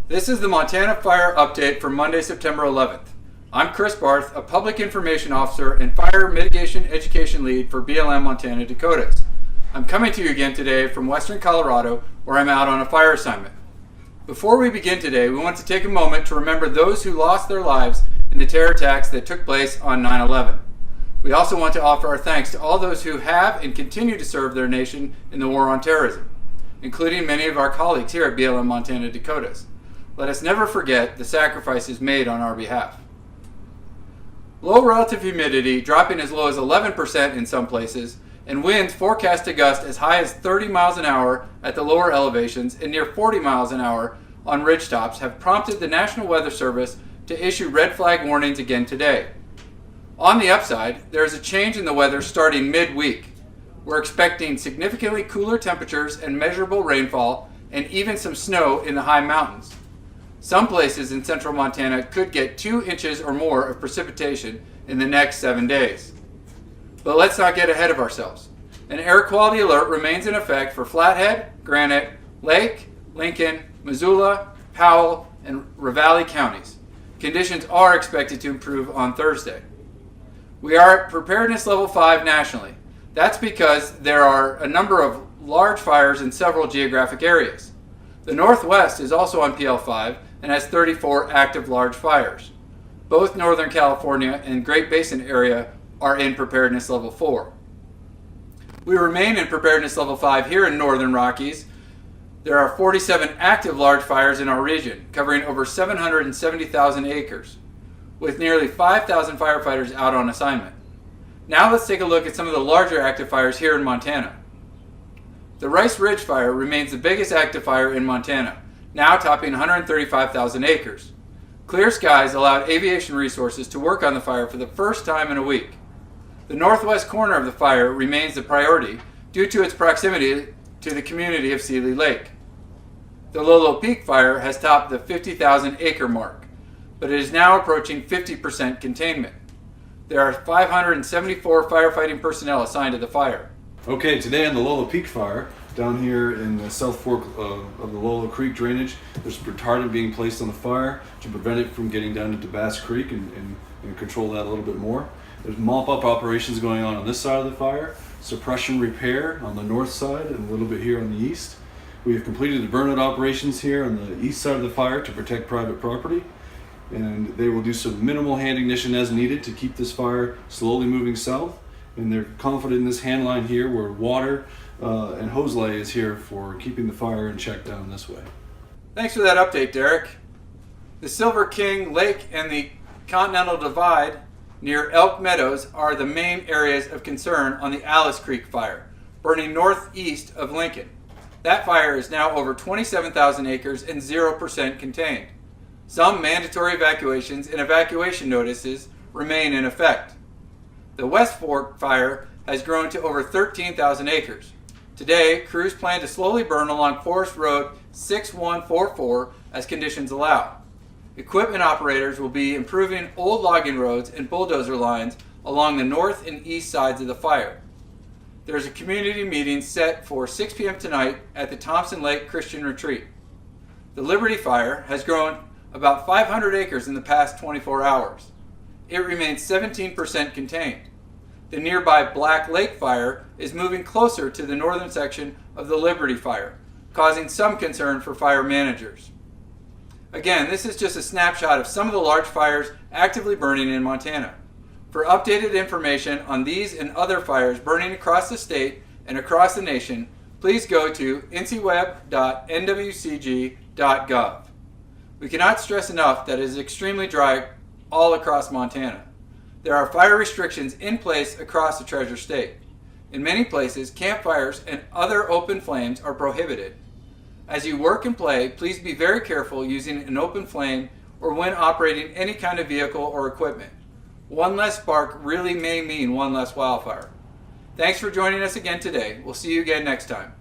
This is the Montana Fire Update for Monday, September 11th. I'm Chris Barth, a Public Information Officer and Fire Mitigation Education Lead for BLM Montana-Dakotas. I'm coming to you again today from Western Colorado, where I'm out on a fire assignment. Before we begin today, we want to take a moment to remember those who lost their lives in the terror attacks that took place on 9/11. We also want to offer our thanks to all those who have and continue to serve their nation in the war on terrorism, including many of our colleagues here at BLM Montana-Dakotas. Let us never forget the sacrifices made on our behalf. Low relative humidity dropping as low as 11% in some places, and winds forecast to gust as high as 30 miles an hour at the lower elevations and near 40 miles an hour on ridgetops have prompted the National Weather Service to issue red flag warnings again today. On the upside, there is a change in the weather starting midweek. We're expecting significantly cooler temperatures and measurable rainfall and even some snow in the high mountains. Some places in central Montana could get 2 inches or more of precipitation in the next 7 days. But let's not get ahead of ourselves. An air quality alert remains in effect for Flathead, Granite, Lake, Lincoln, Missoula, Powell, and Ravalli counties. Conditions are expected to improve on Thursday. We are at preparedness level 5 nationally. That's because there are a number of large fires in several geographic areas. The Northwest is also on PL5 and has 34 active large fires. Both Northern California and Great Basin area are in preparedness level 4. We remain in preparedness level 5 here in Northern Rockies. There are 47 active large fires in our region, covering over 770,000 acres, with nearly 5,000 firefighters out on assignment. Now let's take a look at some of the larger active fires here in Montana. The Rice Ridge Fire remains the biggest active fire in Montana, now topping 135,000 acres. Clear skies allowed aviation resources to work on the fire for the first time in a week. The northwest corner of the fire remains the priority due to its proximity to the community of Seeley Lake. The Lolo Peak Fire has topped the 50,000 acre mark, but it is now approaching 50% containment. There are 574 firefighting personnel assigned to the fire. Okay, today on the Lolo Peak Fire, down here in the South Fork of the Lolo Creek drainage, there's retardant being placed on the fire to prevent it from getting down into Bass Creek and control that a little bit more. There's mop-up operations going on this side of the fire, suppression repair on the north side and a little bit here on the east. We have completed the burnout operations here on the east side of the fire to protect private property, and they will do some minimal hand ignition as needed to keep this fire slowly moving south. And they're confident in this hand line here where water and hose lay is here for keeping the fire in check down this way. Thanks for that update, Derek. The Silver King Lake and the Continental Divide near Elk Meadows are the main areas of concern on the Alice Creek Fire, burning northeast of Lincoln. That fire is now over 27,000 acres and 0% contained. Some mandatory evacuations and evacuation notices remain in effect. The West Fork Fire has grown to over 13,000 acres. Today, crews plan to slowly burn along Forest Road 6144 as conditions allow. Equipment operators will be improving old logging roads and bulldozer lines along the north and east sides of the fire. There's a community meeting set for 6 p.m. tonight at the Thompson Lake Christian Retreat. The Liberty Fire has grown about 500 acres in the past 24 hours. It remains 17% contained. The nearby Black Lake Fire is moving closer to the northern section of the Liberty Fire, causing some concern for fire managers. Again, this is just a snapshot of some of the large fires actively burning in Montana. For updated information on these and other fires burning across the state and across the nation, please go to ncweb.nwcg.gov. We cannot stress enough that it is extremely dry all across Montana. There are fire restrictions in place across the Treasure State. In many places, campfires and other open flames are prohibited. As you work and play, please be very careful using an open flame or when operating any kind of vehicle or equipment. One less spark really may mean one less wildfire. Thanks for joining us again today. We'll see you again next time.